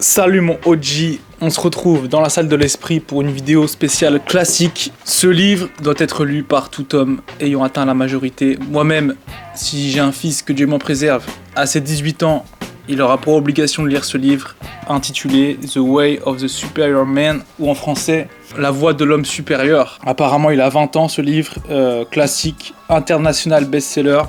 Salut mon OG, on se retrouve dans la salle de l'esprit pour une vidéo spéciale classique. Ce livre doit être lu par tout homme ayant atteint la majorité. Moi-même, si j'ai un fils, que Dieu m'en préserve, à ses 18 ans, il aura pour obligation de lire ce livre intitulé The Way of the Superior Man, ou en français, La Voie de l'homme supérieur. Apparemment, il a 20 ans ce livre, classique, international best-seller.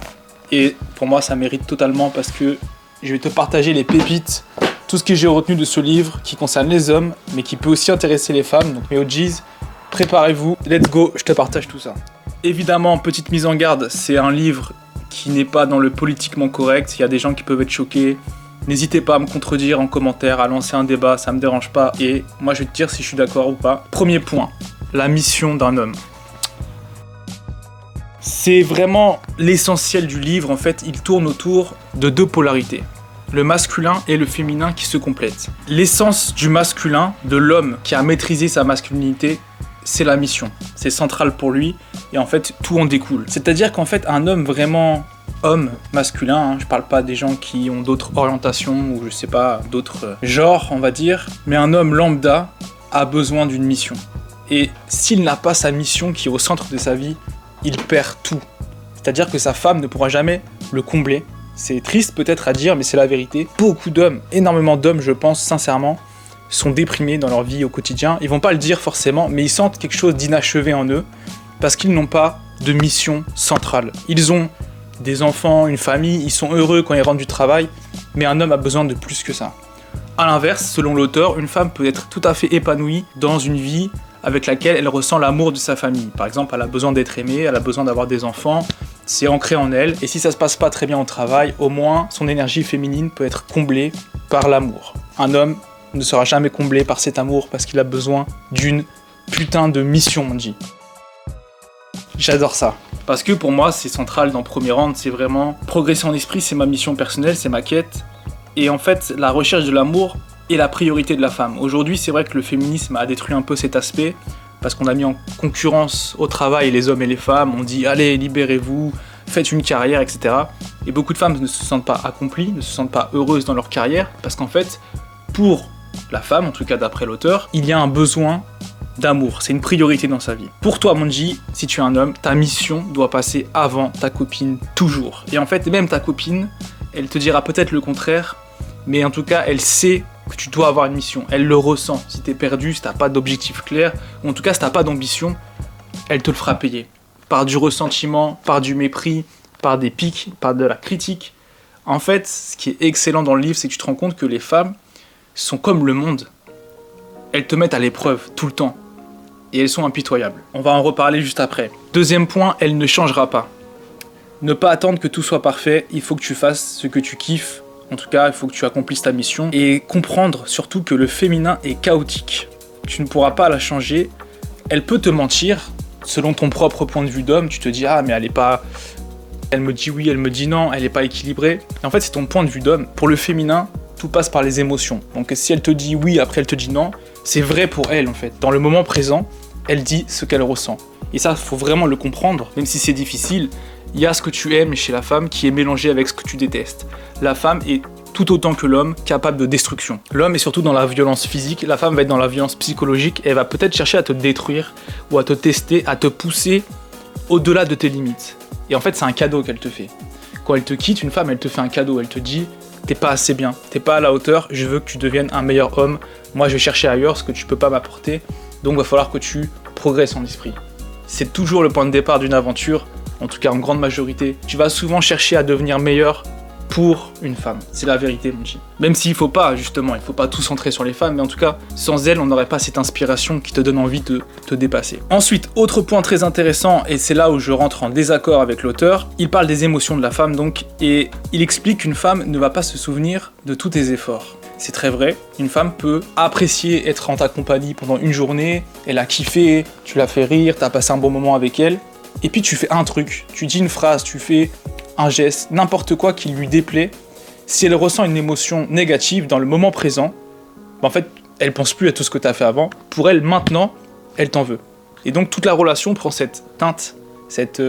Et pour moi, ça mérite totalement parce que je vais te partager les pépites, tout ce que j'ai retenu de ce livre qui concerne les hommes, mais qui peut aussi intéresser les femmes. Donc mes OGs, préparez-vous, let's go, je te partage tout ça. Évidemment, petite mise en garde, c'est un livre qui n'est pas dans le politiquement correct. Il y a des gens qui peuvent être choqués. N'hésitez pas à me contredire en commentaire, à lancer un débat, ça me dérange pas. Et moi, je vais te dire si je suis d'accord ou pas. Premier point, la mission d'un homme. C'est vraiment l'essentiel du livre. En fait, il tourne autour de deux polarités. Le masculin et le féminin qui se complètent. L'essence du masculin, de l'homme qui a maîtrisé sa masculinité, c'est la mission. C'est central pour lui et en fait, tout en découle. C'est-à-dire qu'en fait, un homme vraiment homme masculin, je parle pas des gens qui ont d'autres orientations ou je sais pas, d'autres genres, on va dire, mais un homme lambda a besoin d'une mission. Et s'il n'a pas sa mission qui est au centre de sa vie, il perd tout. C'est-à-dire que sa femme ne pourra jamais le combler. C'est triste peut-être à dire, mais c'est la vérité. Beaucoup d'hommes, énormément d'hommes, je pense sincèrement, sont déprimés dans leur vie au quotidien. Ils vont pas le dire forcément, mais ils sentent quelque chose d'inachevé en eux parce qu'ils n'ont pas de mission centrale. Ils ont des enfants, une famille, ils sont heureux quand ils rentrent du travail, mais un homme a besoin de plus que ça. A l'inverse, selon l'auteur, une femme peut être tout à fait épanouie dans une vie avec laquelle elle ressent l'amour de sa famille. Par exemple, elle a besoin d'être aimée, elle a besoin d'avoir des enfants, c'est ancré en elle, et si ça se passe pas très bien au travail, au moins son énergie féminine peut être comblée par l'amour. Un homme ne sera jamais comblé par cet amour parce qu'il a besoin d'une putain de mission, on dit. J'adore ça. Parce que pour moi, c'est central dans Premier Round, c'est vraiment progresser en esprit, c'est ma mission personnelle, c'est ma quête. Et en fait, la recherche de l'amour est la priorité de la femme. Aujourd'hui, c'est vrai que le féminisme a détruit un peu cet aspect, parce qu'on a mis en concurrence au travail les hommes et les femmes, on dit allez, libérez-vous, faites une carrière, etc. Et beaucoup de femmes ne se sentent pas accomplies, ne se sentent pas heureuses dans leur carrière, parce qu'en fait, pour la femme, en tout cas d'après l'auteur, il y a un besoin d'amour, c'est une priorité dans sa vie. Pour toi, Monji, si tu es un homme, ta mission doit passer avant ta copine, toujours. Et en fait, même ta copine, elle te dira peut-être le contraire, mais en tout cas, elle sait que tu dois avoir une mission. Elle le ressent. Si t'es perdu, si t'as pas d'objectif clair, ou en tout cas si t'as pas d'ambition, elle te le fera payer. Par du ressentiment, par du mépris, par des pics, par de la critique. En fait, ce qui est excellent dans le livre, c'est que tu te rends compte que les femmes sont comme le monde. Elles te mettent à l'épreuve tout le temps. Et elles sont impitoyables. On va en reparler juste après. Deuxième point, elle ne changera pas. Ne pas attendre que tout soit parfait, il faut que tu fasses ce que tu kiffes. En tout cas, il faut que tu accomplisses ta mission et comprendre surtout que le féminin est chaotique. Tu ne pourras pas la changer. Elle peut te mentir selon ton propre point de vue d'homme. Tu te dis ah mais elle est pas. Elle me dit oui, elle me dit non, elle est pas équilibrée. Et en fait, c'est ton point de vue d'homme. Pour le féminin, tout passe par les émotions. Donc si elle te dit oui, après elle te dit non, c'est vrai pour elle en fait. Dans le moment présent, elle dit ce qu'elle ressent. Et ça, faut vraiment le comprendre, même si c'est difficile. Il y a ce que tu aimes chez la femme qui est mélangé avec ce que tu détestes. La femme est tout autant que l'homme capable de destruction. L'homme est surtout dans la violence physique, la femme va être dans la violence psychologique et elle va peut-être chercher à te détruire ou à te tester, à te pousser au-delà de tes limites. Et en fait, c'est un cadeau qu'elle te fait. Quand elle te quitte, une femme, elle te fait un cadeau, elle te dit t'es pas assez bien, t'es pas à la hauteur, je veux que tu deviennes un meilleur homme, moi je vais chercher ailleurs ce que tu peux pas m'apporter, donc va falloir que tu progresses en esprit. C'est toujours le point de départ d'une aventure. En tout cas en grande majorité, tu vas souvent chercher à devenir meilleur pour une femme. C'est la vérité, mon G. Même s'il faut pas, justement, il faut pas tout centrer sur les femmes, mais en tout cas, sans elles, on n'aurait pas cette inspiration qui te donne envie de te dépasser. Ensuite, autre point très intéressant, et c'est là où je rentre en désaccord avec l'auteur, il parle des émotions de la femme, donc, et il explique qu'une femme ne va pas se souvenir de tous tes efforts. C'est très vrai, une femme peut apprécier être en ta compagnie pendant une journée, elle a kiffé, tu l'as fait rire, t'as passé un bon moment avec elle, et puis tu fais un truc, tu dis une phrase, tu fais un geste, n'importe quoi qui lui déplaît, si elle ressent une émotion négative dans le moment présent, en fait, elle pense plus à tout ce que tu as fait avant. Pour elle, maintenant, elle t'en veut. Et donc toute la relation prend cette teinte, cette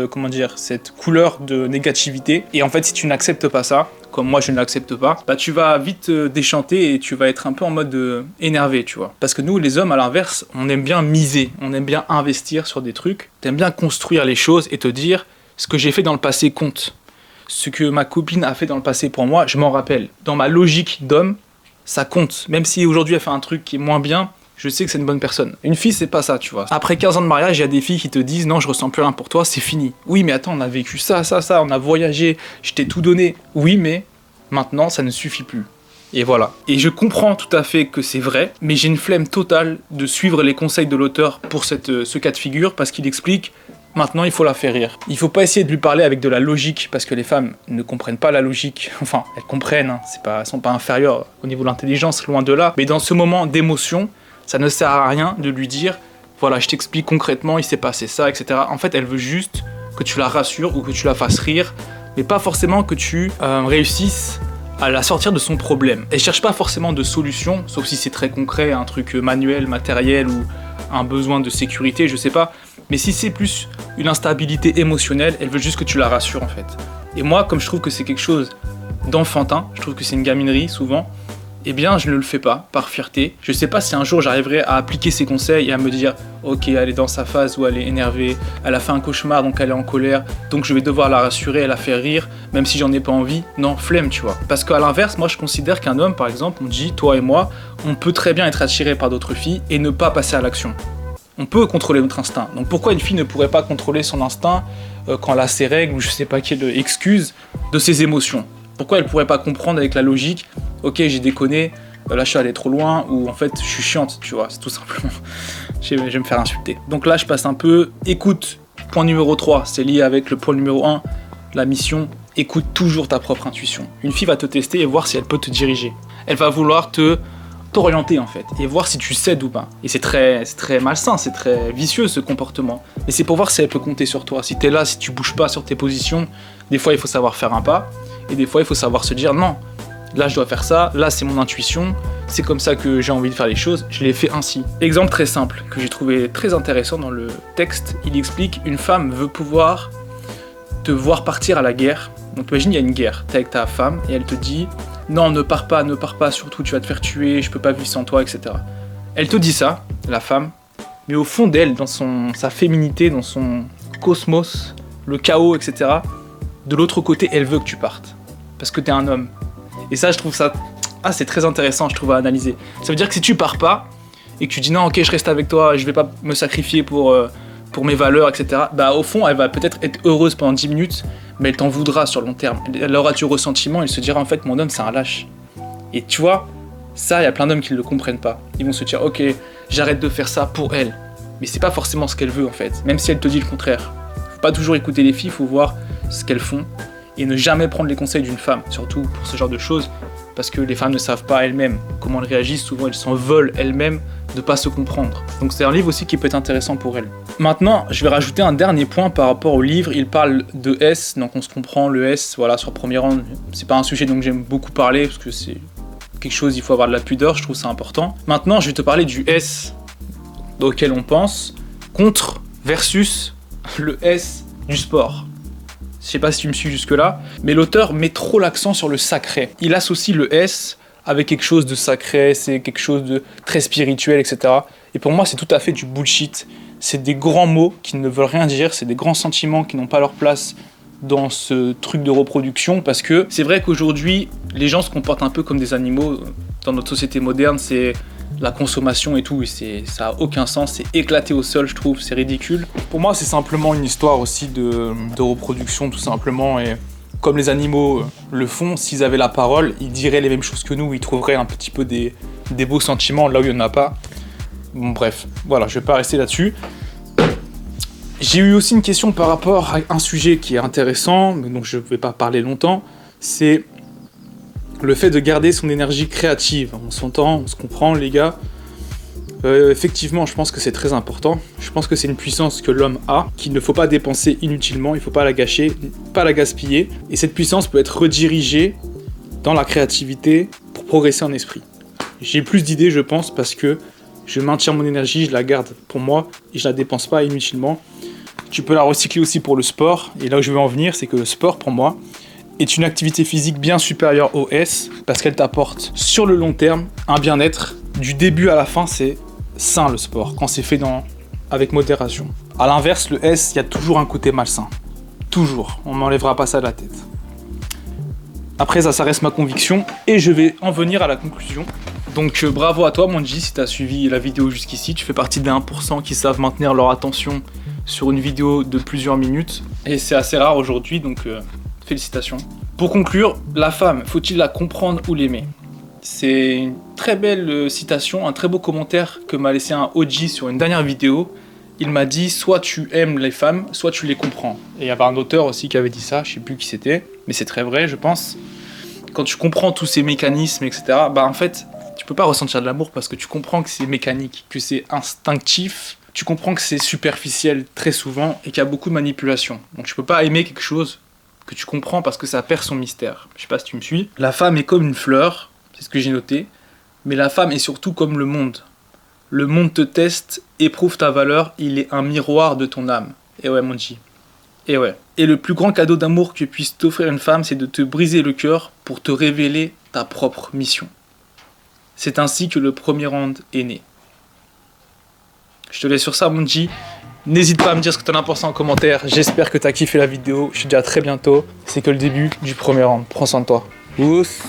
couleur de négativité. Et en fait, si tu n'acceptes pas ça, comme moi je ne l'accepte pas, bah tu vas vite déchanter et tu vas être un peu en mode énervé, tu vois. Parce que nous, les hommes, à l'inverse, on aime bien miser, on aime bien investir sur des trucs, t'aimes bien construire les choses et te dire ce que j'ai fait dans le passé compte. Ce que ma copine a fait dans le passé pour moi, je m'en rappelle. Dans ma logique d'homme, ça compte. Même si aujourd'hui elle fait un truc qui est moins bien, je sais que c'est une bonne personne. Une fille, c'est pas ça, tu vois. Après 15 ans de mariage, il y a des filles qui te disent « Non, je ressens plus rien pour toi, c'est fini. » Oui, mais attends, on a vécu ça, on a voyagé, je t'ai tout donné. Oui, mais maintenant, ça ne suffit plus. Et voilà. Et je comprends tout à fait que c'est vrai, mais j'ai une flemme totale de suivre les conseils de l'auteur pour ce cas de figure, parce qu'il explique « Maintenant, il faut la faire rire. » Il faut pas essayer de lui parler avec de la logique, parce que les femmes ne comprennent pas la logique. Enfin, elles comprennent, hein. Elles sont pas inférieures au niveau de l'intelligence, loin de là. Mais dans ce moment d'émotion, ça ne sert à rien de lui dire « Voilà, je t'explique concrètement, il s'est passé ça, etc. » En fait, elle veut juste que tu la rassures ou que tu la fasses rire, mais pas forcément que tu réussisses à la sortir de son problème. Elle cherche pas forcément de solution, sauf si c'est très concret, un truc manuel, matériel ou un besoin de sécurité, je sais pas. Mais si c'est plus une instabilité émotionnelle, elle veut juste que tu la rassures en fait. Et moi, comme je trouve que c'est quelque chose d'enfantin, je trouve que c'est une gaminerie souvent, eh bien je ne le fais pas, par fierté. Je sais pas si un jour j'arriverai à appliquer ses conseils et à me dire « Ok, elle est dans sa phase où elle est énervée, elle a fait un cauchemar donc elle est en colère, donc je vais devoir la rassurer, la faire rire, même si j'en ai pas envie. » Non, flemme, tu vois. Parce qu'à l'inverse, moi je considère qu'un homme, par exemple, on dit, toi et moi, on peut très bien être attiré par d'autres filles et ne pas passer à l'action. On peut contrôler notre instinct. Donc pourquoi une fille ne pourrait pas contrôler son instinct quand elle a ses règles ou je sais pas quelle excuse de ses émotions? Pourquoi elle pourrait pas comprendre avec la logique « Ok, j'ai déconné, là je suis allé trop loin » ou en fait je suis chiante, tu vois, c'est tout simplement. Je vais me faire insulter. Donc là je passe un peu, écoute, point numéro 3, c'est lié avec le point numéro 1, la mission, écoute toujours ta propre intuition. Une fille va te tester et voir si elle peut te diriger. Elle va vouloir t'orienter en fait, et voir si tu cèdes ou pas. Et c'est très malsain, c'est très vicieux ce comportement. Mais c'est pour voir si elle peut compter sur toi. Si t'es là, si tu bouges pas sur tes positions, des fois il faut savoir faire un pas, et des fois il faut savoir se dire non, là je dois faire ça, là c'est mon intuition, c'est comme ça que j'ai envie de faire les choses, je l'ai fait ainsi. Exemple très simple, que j'ai trouvé très intéressant dans le texte, il explique une femme veut pouvoir te voir partir à la guerre. Donc imagine il y a une guerre, t'es avec ta femme et elle te dit non, ne pars pas, surtout tu vas te faire tuer, je peux pas vivre sans toi, etc. Elle te dit ça, la femme, mais au fond d'elle, dans sa féminité, dans son cosmos, le chaos, etc., de l'autre côté, elle veut que tu partes. Parce que t'es un homme. Et ça, je trouve ça... c'est très intéressant, je trouve, à analyser. Ça veut dire que si tu pars pas, et que tu dis non, ok, je reste avec toi, je vais pas me sacrifier pour mes valeurs, etc., bah au fond, elle va peut-être être heureuse pendant 10 minutes, mais elle t'en voudra sur le long terme. Elle aura du ressentiment, elle se dira en fait, mon homme, c'est un lâche. Et tu vois, ça, il y a plein d'hommes qui ne le comprennent pas. Ils vont se dire, ok, j'arrête de faire ça pour elle. Mais c'est pas forcément ce qu'elle veut, en fait, même si elle te dit le contraire. Faut pas toujours écouter les filles, faut voir ce qu'elles font, et ne jamais prendre les conseils d'une femme, surtout pour ce genre de choses, parce que les femmes ne savent pas elles-mêmes comment elles réagissent, souvent elles s'en veulent elles-mêmes de pas se comprendre. Donc c'est un livre aussi qui peut être intéressant pour elles. Maintenant, je vais rajouter un dernier point par rapport au livre. Il parle de S, donc on se comprend, le S, voilà, sur premier rang, c'est pas un sujet dont j'aime beaucoup parler, parce que c'est quelque chose, il faut avoir de la pudeur, je trouve ça important. Maintenant, je vais te parler du S auquel on pense, contre versus le S du sport. Je sais pas si tu me suis jusque-là, mais l'auteur met trop l'accent sur le sacré. Il associe le S avec quelque chose de sacré, c'est quelque chose de très spirituel, etc. Et pour moi, c'est tout à fait du bullshit. C'est des grands mots qui ne veulent rien dire, c'est des grands sentiments qui n'ont pas leur place dans ce truc de reproduction, parce que c'est vrai qu'aujourd'hui, les gens se comportent un peu comme des animaux. Dans notre société moderne, c'est la consommation et tout, et ça a aucun sens, c'est éclaté au sol, je trouve, c'est ridicule. Pour moi, c'est simplement une histoire aussi de reproduction, tout simplement, et comme les animaux le font, s'ils avaient la parole, ils diraient les mêmes choses que nous, ils trouveraient un petit peu des beaux sentiments là où il n'y en a pas. Bon, bref, voilà, je vais pas rester là-dessus. J'ai eu aussi une question par rapport à un sujet qui est intéressant, mais dont je ne vais pas parler longtemps, c'est le fait de garder son énergie créative. On s'entend, on se comprend les gars. Effectivement, je pense que c'est très important. Je pense que c'est une puissance que l'homme a, qu'il ne faut pas dépenser inutilement, il ne faut pas la gâcher, pas la gaspiller. Et cette puissance peut être redirigée dans la créativité pour progresser en esprit. J'ai plus d'idées, je pense, parce que je maintiens mon énergie, je la garde pour moi et je la dépense pas inutilement. Tu peux la recycler aussi pour le sport. Et là où je veux en venir, c'est que le sport, pour moi, est une activité physique bien supérieure au S parce qu'elle t'apporte sur le long terme un bien-être. Du début à la fin, c'est sain le sport quand c'est fait avec modération. A l'inverse, le S, il y a toujours un côté malsain. Toujours. On m'enlèvera pas ça de la tête. Après ça reste ma conviction et je vais en venir à la conclusion. Donc bravo à toi Monji si tu as suivi la vidéo jusqu'ici. Tu fais partie des 1% qui savent maintenir leur attention sur une vidéo de plusieurs minutes. Et c'est assez rare aujourd'hui, donc félicitations. Pour conclure, la femme, faut-il la comprendre ou l'aimer? C'est une très belle citation, un très beau commentaire que m'a laissé un OG sur une dernière vidéo. Il m'a dit soit tu aimes les femmes, soit tu les comprends. Et il y avait un auteur aussi qui avait dit ça, je sais plus qui c'était, mais c'est très vrai je pense. Quand tu comprends tous ces mécanismes, etc., bah en fait, tu peux pas ressentir de l'amour parce que tu comprends que c'est mécanique, que c'est instinctif, tu comprends que c'est superficiel très souvent et qu'il y a beaucoup de manipulation. Donc tu peux pas aimer quelque chose que tu comprends parce que ça perd son mystère. Je sais pas si tu me suis. La femme est comme une fleur, c'est ce que j'ai noté, mais la femme est surtout comme le monde. Le monde te teste, éprouve ta valeur, il est un miroir de ton âme. Et ouais, Monji. Et ouais. Et le plus grand cadeau d'amour que puisse t'offrir une femme, c'est de te briser le cœur pour te révéler ta propre mission. C'est ainsi que le premier round est né. Je te laisse sur ça, Monji. N'hésite pas à me dire ce que t'en as pensé en commentaire. J'espère que t'as kiffé la vidéo. Je te dis à très bientôt. C'est que le début du premier round. Prends soin de toi. Ouss.